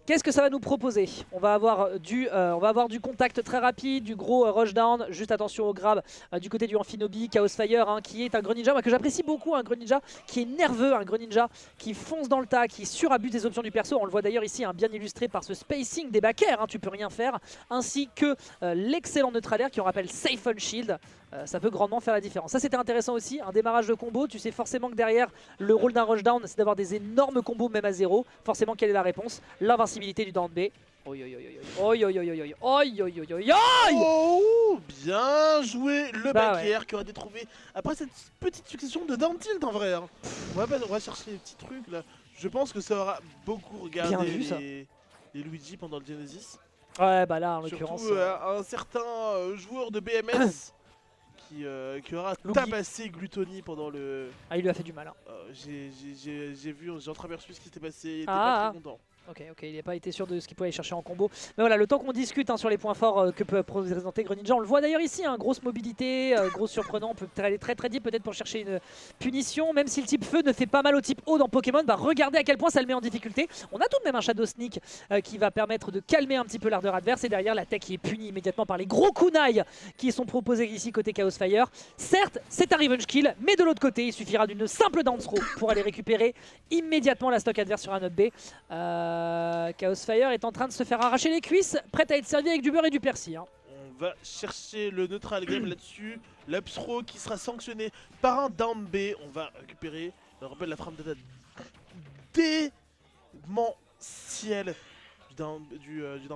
Qu'est-ce que ça va nous proposer? On va avoir du contact très rapide, du gros rushdown. Juste attention au grab du côté du Amphinobi, Chaos Fire, hein, qui est un Greninja que j'apprécie beaucoup, un Greninja qui est nerveux, un Greninja qui fonce dans le tas, qui surabuse des options du perso. On le voit d'ailleurs ici, hein, bien illustré par ce spacing des backers, hein, tu peux rien faire, ainsi que l'excellent neutralaire qui on rappelle Safe on Shield. Ça peut grandement faire la différence. Ça c'était intéressant aussi, un démarrage de combo. Tu sais forcément que derrière, le rôle d'un rushdown, c'est d'avoir des énormes combos même à 0. Forcément, quelle est la réponse? L'invincibilité du down B. Oi, oi, oi, oi, oi, oi, oi, oi, oi, oi, oi, oi. Oh, bien joué le Bah backer qui aurait été trouvé après cette petite succession de down tilt en vrai. Hein. On va chercher les petits trucs là. Je pense que ça aura beaucoup regardé Vu, les Luigi pendant le Genesis. Ouais, bah là en l'occurrence. Surtout un certain joueur de BMS qui aura tabassé Gluttony pendant le. Ah, il lui a fait du mal. Hein. J'ai vu, j'ai entreaperçu ce qui s'était passé. Il était pas très content. Ok, il n'a pas été sûr de ce qu'il pouvait aller chercher en combo. Mais voilà, le temps qu'on discute, hein, sur les points forts que peut présenter Greninja, on le voit d'ailleurs ici, hein, grosse mobilité, gros surprenant, on peut aller très deep peut-être pour chercher une punition, même si le type feu ne fait pas mal au type eau dans Pokémon, bah regardez à quel point ça le met en difficulté. On a tout de même un Shadow Sneak qui va permettre de calmer un petit peu l'ardeur adverse, et derrière la tech qui est punie immédiatement par les gros kunai qui sont proposés ici côté Chaos Fire. Certes, c'est un revenge kill, mais de l'autre côté, il suffira d'une simple dance throw pour aller récupérer immédiatement la stock adverse sur un up B. Chaos Fire est en train de se faire arracher les cuisses, prête à être servi avec du beurre et du persil. Hein. On va chercher le neutral game là-dessus. L'upthrow qui sera sanctionné par un down B. On va récupérer, je rappelle, la frame data démentielle du down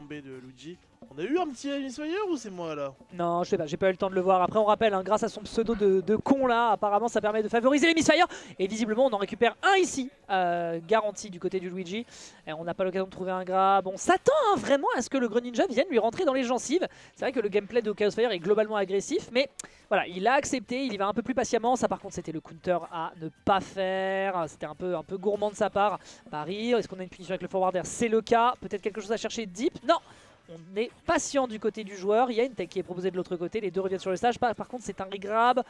B de Luigi. On a eu un petit Misfire ou c'est moi là? Non, je sais pas, j'ai pas eu le temps de le voir. Après on rappelle, hein, grâce à son pseudo de con là, apparemment ça permet de favoriser les Misfire. Et visiblement on en récupère un ici, garanti du côté du Luigi. Et on n'a pas l'occasion de trouver un grab. On s'attend, hein, vraiment à ce que le Greninja vienne lui rentrer dans les gencives. C'est vrai que le gameplay de Chaos Fire est globalement agressif, mais voilà, il a accepté, il y va un peu plus patiemment. Ça par contre c'était le counter à ne pas faire. C'était un peu gourmand de sa part. Paris, est-ce qu'on a une punition avec le forwarder? C'est le cas. Peut-être quelque chose à chercher deep? Non. On est patient du côté du joueur. Il y a une tech qui est proposée de l'autre côté. Les deux reviennent sur le stage. Par contre, c'est un regrab.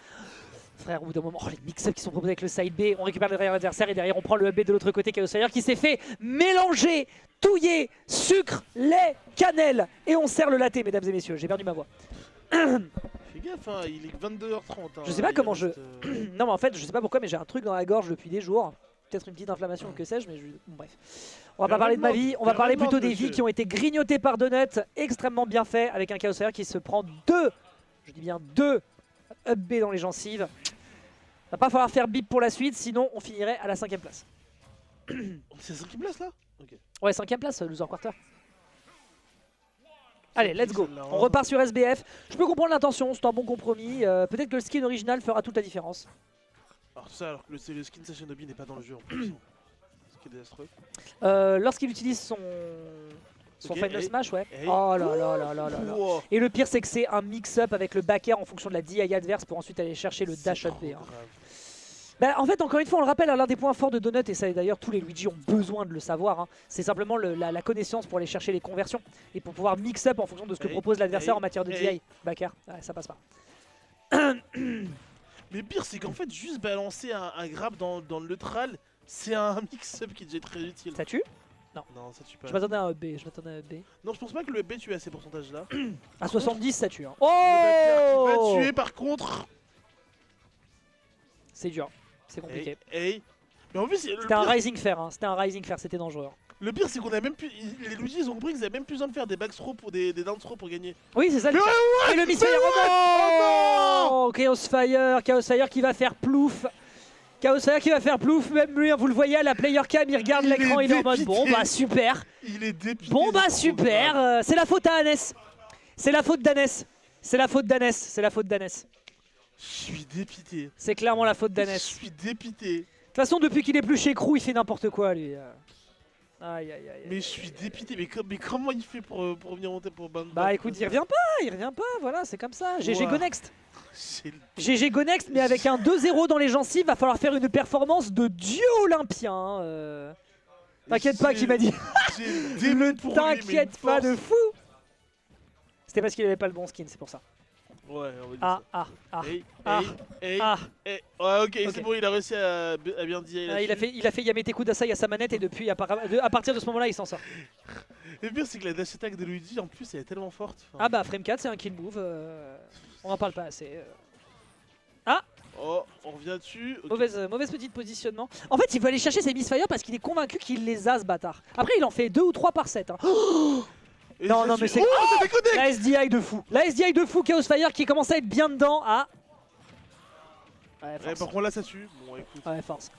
Frère, au bout d'un moment, les mix-ups qui sont proposés avec le side B. On récupère le derrière l'adversaire et derrière, on prend le up B de l'autre côté. Chaos Fire qui s'est fait mélanger, touiller, sucre, lait, cannelle. Et on sert le latte, mesdames et messieurs. J'ai perdu ma voix. Fais gaffe, hein, il est 22h30. Hein, je sais pas comment non, mais en fait, je sais pas pourquoi, mais j'ai un truc dans la gorge depuis des jours. Peut-être une petite inflammation ou que sais-je, mais bon, bref. On va pas parler de ma vie, on va parler plutôt des vies qui ont été grignotées par Donut, extrêmement bien fait, avec un Chaos Fire qui se prend je dis bien deux up B dans les gencives. Va pas falloir faire bip pour la suite, sinon on finirait à la 5ème place. C'est la 5ème place là? Okay. Ouais, 5ème place, loser quarter. Allez, let's go. On repart sur SBF. Je peux comprendre l'intention, c'est un bon compromis. Peut-être que le skin original fera toute la différence. Alors tout ça, alors que le skin Sashinobi n'est pas dans le jeu en plus. Ce qui est désastreux. Lorsqu'il utilise son Final Smash, ouais. Oh là là là là là là. Wow. Et le pire, c'est que c'est un mix-up avec le backer en fonction de la DI adverse pour ensuite aller chercher le dash up B. Hein. Bah, en fait, encore une fois, on le rappelle, l'un des points forts de Donut, et ça d'ailleurs tous les Luigi ont besoin de le savoir, hein, c'est simplement la connaissance pour aller chercher les conversions et pour pouvoir mix-up en fonction de ce que propose l'adversaire en matière de DI. Backer, ouais, ça passe pas. Mais pire, c'est qu'en fait, juste balancer un grab dans le neutral, c'est un mix-up qui est déjà très utile. Ça tue? Non. Non, ça tue pas. Je m'attendais à un B, Non, je pense pas que le B tue à ces pourcentages-là. À 70, ça tue. Hein. Oh, le backer qui va tuer, par contre... C'est dur, c'est compliqué. Mais en plus, c'était un Rising Fair, hein. C'était un Rising Fair, c'était dangereux. Le pire, c'est qu'on a même plus... Les Luigi, ils ont compris qu'ils avaient même plus besoin de faire des back throws pour des down throws pour gagner. Oui, c'est ça. Et le Misfire, oh non, Chaos Fire qui va faire plouf. Chaos Fire qui va faire plouf, même lui, vous le voyez à la player cam, il regarde l'écran, il est en mode bon bah super. Il est dépité. Bon bah super, c'est la faute à Hannes. C'est la faute d'Hannes. C'est la faute d'Hannes. C'est la faute d'Hannes. Je suis dépité. C'est clairement la faute d'Hannes. Je suis dépité. De toute façon, depuis qu'il est plus chez Crew, il fait n'importe quoi lui. Aïe aïe aïe. Mais je suis dépité, mais comment il fait pour venir monter pour Band? Bah écoute, il revient pas, voilà, c'est comme ça. GG Go Next. GG Go Next, mais avec un 2-0 dans les gencives, va falloir faire une performance de dieu olympien. T'inquiète pas qu'il m'a dit. T'inquiète pas de fou. C'était parce qu'il avait pas le bon skin, c'est pour ça. Ouais, on va dire ça. Ouais, ok, c'est bon, il a réussi à bien dire. Il a fait Yamete Kudasai à sa manette et depuis, à partir de ce moment-là, il s'en sort. Et le pire, c'est que la dash attack de Luigi, en plus, elle est tellement forte. Enfin, Ah bah frame 4 c'est un kill move, on en parle pas assez. Oh, on revient dessus. Ok. Mauvaise petite positionnement. En fait il veut aller chercher ses Misfire parce qu'il est convaincu qu'il les a ce bâtard. Après il en fait 2 ou 3 par set. Hein. Et Non, je non, mais suis- c'est- Oh, ça déconnecte. La SDI de fou. La SDI de fou Chaos Fire qui commence à être bien dedans. Ah ouais, Ouais, force. par contre, là, ça tue. Bon, écoute, Ouais, force.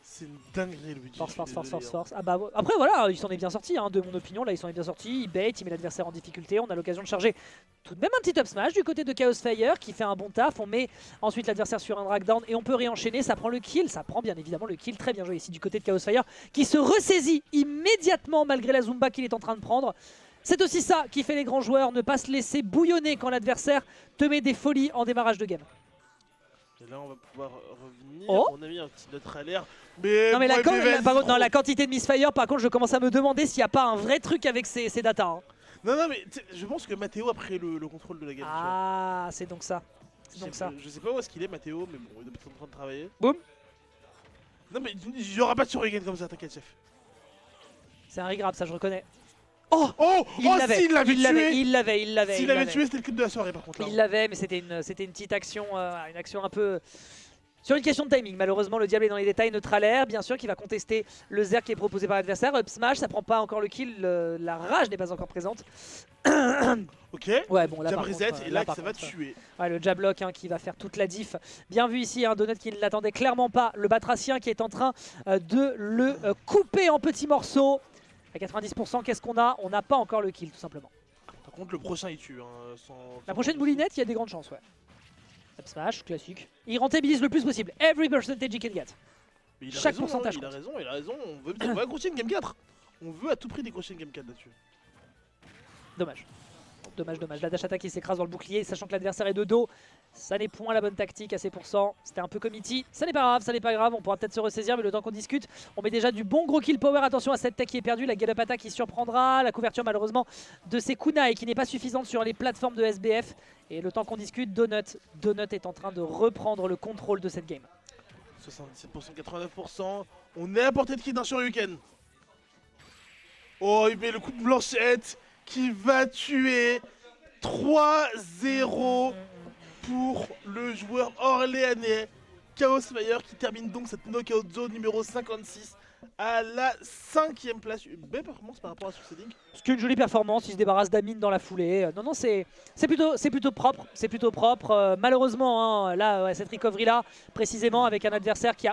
c'est une dinguerie, Luigi. Force, je force, suis force, désolé, force, hein. force. Ah bah après voilà, il s'en est bien sorti, hein, de mon opinion, là il s'en est bien sorti, il bait, il met l'adversaire en difficulté, on a l'occasion de charger tout de même un petit up smash du côté de Chaos Fire qui fait un bon taf, on met ensuite l'adversaire sur un drag down et on peut réenchaîner, ça prend le kill, ça prend bien évidemment le kill, très bien joué ici du côté de Chaos Fire qui se ressaisit immédiatement malgré la Zumba qu'il est en train de prendre. C'est aussi ça qui fait les grands joueurs, ne pas se laisser bouillonner quand l'adversaire te met des folies en démarrage de game. Et là, on va pouvoir revenir. Oh. On a mis un petit notre à l'air. Mais, Non mais bon, vas-y, par contre, trop. non, la quantité de Misfire, par contre je commence à me demander s'il n'y a pas un vrai truc avec ces datas. Hein. Non, mais je pense que Mathéo a pris le contrôle de la game. tu vois. Ah, c'est donc ça. C'est donc ça. Je sais pas où est-ce qu'il est, Mathéo, mais bon, il est peut-être en train de travailler. Boum. Non, mais il y aura pas de surregain comme ça, t'inquiète, chef. C'est un regrab, ça je reconnais. Oh, Oh, il oh l'avait, s'il l'avait il l'avait, tué. il l'avait, il l'avait. S'il il l'avait l'avait. tué, c'était le clip de la soirée, par contre. Là. Il l'avait, mais c'était une petite action, une action un peu... Sur une question de timing, malheureusement le diable est dans les détails, neutral air, bien sûr qui va contester le zerg qui est proposé par l'adversaire, up smash, ça prend pas encore le kill, la rage n'est pas encore présente. Ok. Ouais bon là Jab par reset, contre, et là, par ça va contre, tuer. ouais, le jab lock hein, qui va faire toute la diff. Bien vu ici, un Donut qui ne l'attendait clairement pas, le Batracien qui est en train de le couper en petits morceaux. À 90%, qu'est-ce qu'on a? On n'a pas encore le kill tout simplement. Par contre, le prochain, il tue. Hein, La prochaine moulinette, il y a des grandes chances, ouais. Up smash, classique. Il rentabilise le plus possible. Every percentage he can get. Mais il a Chaque raison, pourcentage hein, il a compte. raison, il a raison. On veut accrocher une game 4. On veut à tout prix décrocher une game 4 là-dessus. Dommage. Dommage, dommage. La dash attack qui s'écrase dans le bouclier, sachant que l'adversaire est de dos. Ça n'est point la bonne tactique à ces pourcents. C'était un peu committee. Ça n'est pas grave, ça n'est pas grave. On pourra peut-être se ressaisir, mais le temps qu'on discute, on met déjà du bon gros kill power. Attention à cette tech qui est perdue. La get up attack qui surprendra. La couverture, malheureusement, de ces kunai qui n'est pas suffisante sur les plateformes de SBF. Et le temps qu'on discute, Donut est en train de reprendre le contrôle de cette game. 77%, 89%. On est à portée de kill d'un Shoryuken. Oh, il met le coup de blanchette qui va tuer 3-0 pour le joueur orléanais Chaos Fire qui termine donc cette knockout zone numéro 56 à la 5ème place. Une belle performance par rapport à Succeeding. Ce qui est une jolie performance, il se débarrasse d'Amine dans la foulée. Non, non, c'est plutôt propre. C'est plutôt propre. Malheureusement, hein, là, cette recovery là, précisément avec un adversaire qui a